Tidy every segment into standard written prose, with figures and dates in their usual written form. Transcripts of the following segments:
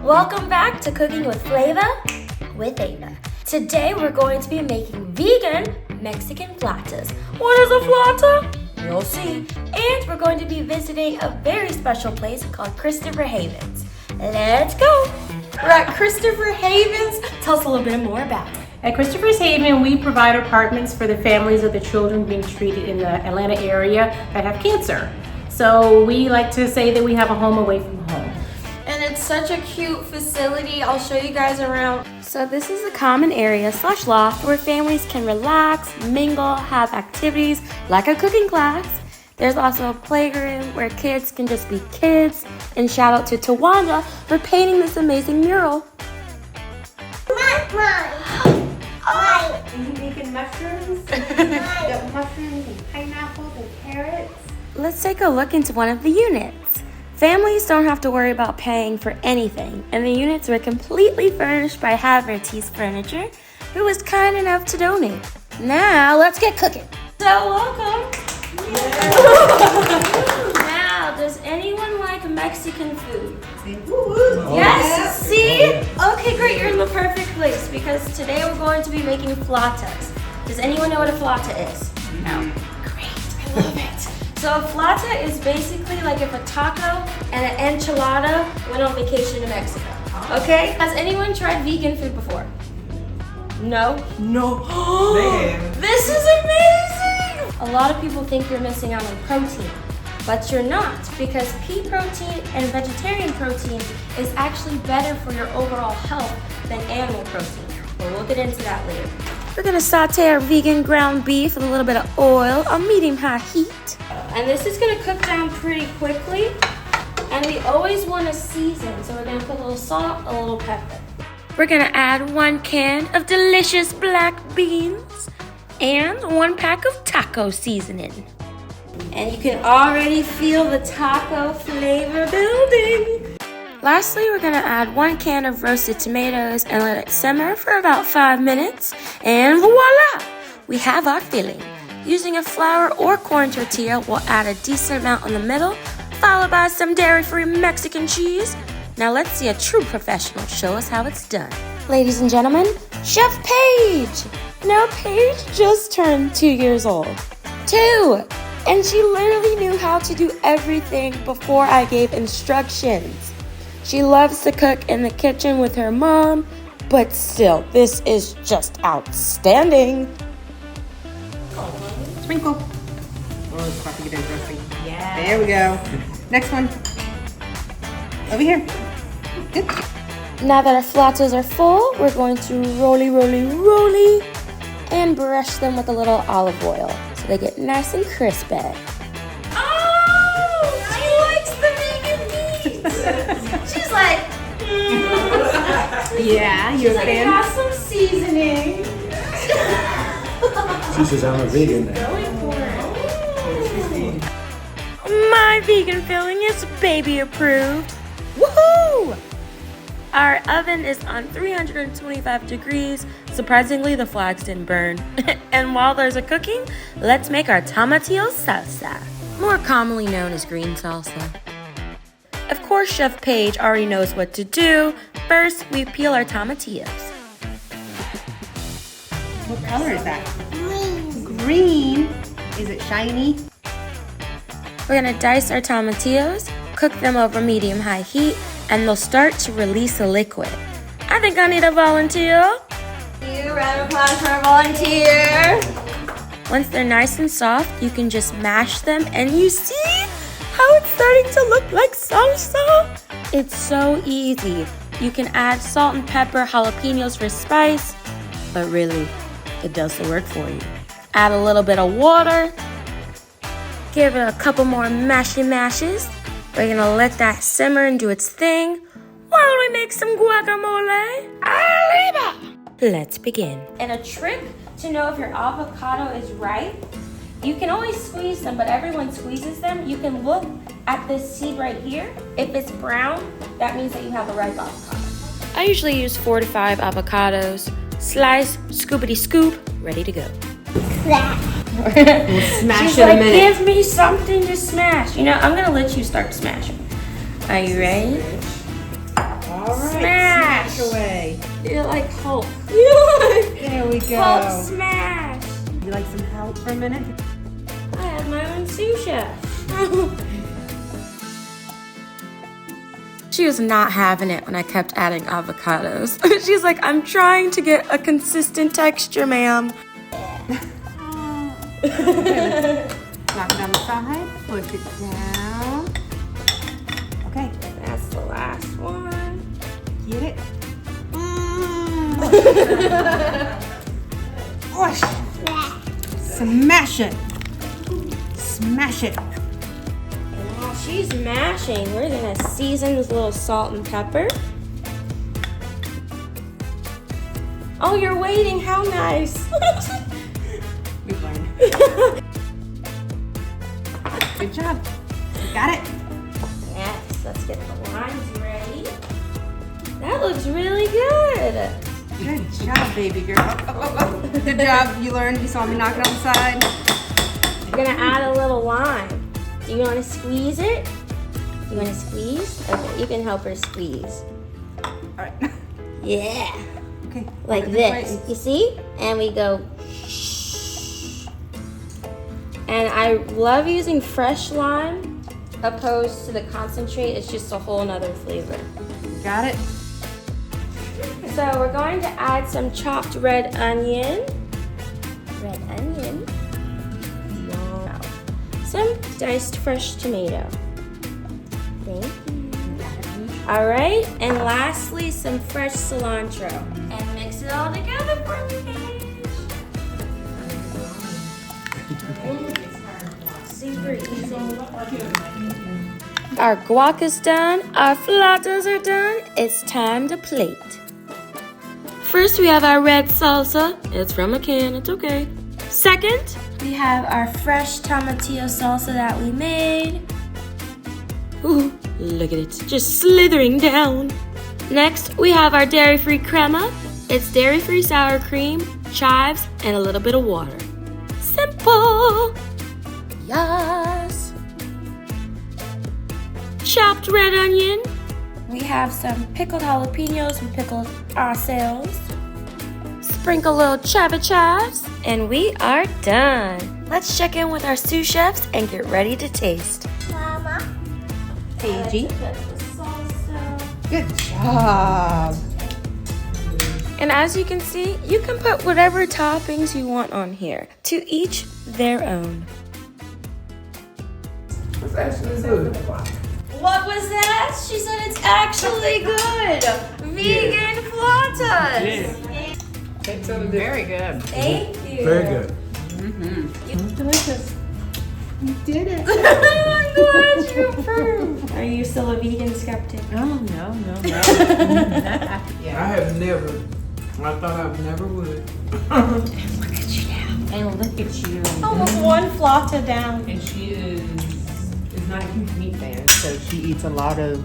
Welcome back to Cooking with Flava with Ava. Today we're going to be making vegan Mexican flautas. What is a flauta? You'll see. And we're going to be visiting a very special place called Christopher Havens. Let's go. We're at Christopher Havens. Tell us a little bit more about it. At Christopher's Haven, we provide apartments for the families of the children being treated in the Atlanta area that have cancer. So we like to say that we have a home away from home. And it's such a cute facility. I'll show you guys around. So this is a common area / loft where families can relax, mingle, have activities like a cooking class. There's also a playground where kids can just be kids. And shout out to Tawanda for painting this amazing mural. Are you making mushrooms? Got mushrooms and pineapples and carrots. Let's take a look into one of the units. Families don't have to worry about paying for anything, and the units were completely furnished by Haverty's Furniture, who was kind enough to donate. Now, let's get cooking. So, welcome. Now, does anyone like Mexican food? Yes, see? Okay, great, you're in the perfect place because today we're going to be making flautas. Does anyone know what a flauta is? No. Great, I love it. So a flauta is basically like if a taco and an enchilada went on vacation to Mexico. Okay? Has anyone tried vegan food before? No? No. This is amazing! A lot of people think you're missing out on protein. But you're not, because pea protein and vegetarian protein is actually better for your overall health than animal protein. But we'll get into that later. We're gonna saute our vegan ground beef with a little bit of oil on medium-high heat. And this is gonna cook down pretty quickly. And we always wanna season, so we're gonna put a little salt, a little pepper. We're gonna add 1 can of delicious black beans and 1 pack of taco seasoning. And you can already feel the taco flavor building. Lastly, we're gonna add 1 can of roasted tomatoes and let it simmer for about 5 minutes. And voila! We have our filling. Using a flour or corn tortilla, we'll add a decent amount in the middle, followed by some dairy-free Mexican cheese. Now let's see a true professional show us how it's done. Ladies and gentlemen, Chef Paige! Now Paige just turned 2 years old. 2! And she literally knew how to do everything before I gave instructions. She loves to cook in the kitchen with her mom, but still, this is just outstanding. Sprinkle. Oh, it's about to get interesting. Yeah. There we go. Next one. Over here. Good. Now that our flautas are full, we're going to roly, and brush them with a little olive oil. They get nice and crispy. Oh, she likes the vegan meat. She's like, yeah, you're a fan. Have some seasoning. She says I'm a vegan. My vegan filling is baby approved. Woohoo! Our oven is on 325 degrees. Surprisingly, the flags didn't burn. And while those are cooking, let's make our tomatillo salsa, more commonly known as green salsa. Of course, Chef Paige already knows what to do. First, we peel our tomatillos. What color is that? Green. Is it shiny? We're gonna dice our tomatillos, cook them over medium-high heat, and they'll start to release a liquid. I think I need a volunteer. You round of applause for a volunteer. Once they're nice and soft, you can just mash them, and you see how it's starting to look like salsa? It's so easy. You can add salt and pepper, jalapenos for spice, but really, it does the work for you. Add a little bit of water, give it a couple more mashes. We're gonna let that simmer and do its thing while we make some guacamole. Arriba! Let's begin. And a trick to know if your avocado is ripe, you can always squeeze them, but everyone squeezes them. You can look at this seed right here. If it's brown, that means that you have a ripe avocado. I usually use 4 to 5 avocados. Slice, scoopity scoop, ready to go. We'll smash She's in like, a minute. give me something to smash. You know, I'm gonna let you start smashing. Are you ready? All right. smash. Smash away. You're like Hulk. You're like There we go. Hulk smash. You like some help for a minute? I have my own sous chef. She was not having it when I kept adding avocados. She's like, I'm trying to get a consistent texture, ma'am. Knock it on the side, push it down. Okay, That's the last one. get it. Push. Smash it. Smash it. And while she's mashing, we're gonna season with a little salt and pepper. Oh, you're waiting, how nice. We've learned. Good job. You got it. Yes, let's get the limes ready. That looks really good. Good job, baby girl. Oh. Good job. You learned. You saw me knock it on the side. We're gonna add a little lime. Do you wanna squeeze it? You wanna squeeze? Okay, you can help her squeeze. All right. Yeah, Okay. like Over this. way. You see? And we go. And I love using fresh lime opposed to the concentrate. It's just a whole nother flavor. You got it. So we're going to add some chopped red onion. Red onion. Wow. Some diced fresh tomato. Thank you. All right, and lastly, some fresh cilantro. And mix it all together for me, Super easy. Our guac is done, our flautas are done. It's time to plate. First, we have our red salsa. It's from a can, it's okay. Second, we have our fresh tomatillo salsa that we made. Ooh, look at it, just slithering down. Next, we have our dairy-free crema. It's dairy-free sour cream, chives, and a little bit of water. Simple. Yes. Chopped red onion. We have some pickled jalapenos we pickled ourselves. Sprinkle a little chives, and we are done. Let's check in with our sous chefs and get ready to taste. Mama. Paigey. Good job. And as you can see, you can put whatever toppings you want on here. To each their own. It's actually good. What was that? She said it's actually good. Vegan flautas. Very good. Thank you. Very good. Delicious. You did it. I'm glad you approved. Are you still a vegan skeptic? Oh, no. I have never. I thought I never would. Look at you now. And look at you. Almost one flauta down. And she is not a huge meat fan, so she eats a lot of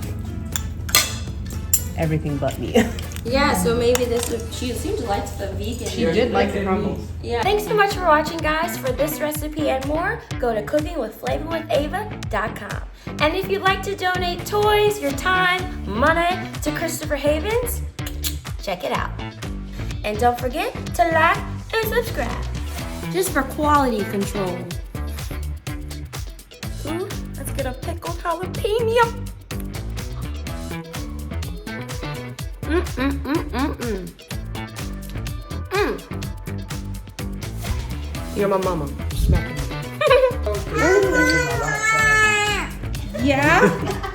everything but meat. Yeah, so maybe this would, she seemed to like the vegan. She did like the crumbles. Yeah. Thanks so much for watching, guys. For this recipe and more, go to cookingwithflavawithava.com. And if you'd like to donate toys, your time, money to Christopher Havens, check it out. And don't forget to like and subscribe, just for quality control. Ooh, let's get a pickled jalapeno. You're my mama. Smacking me. Yeah?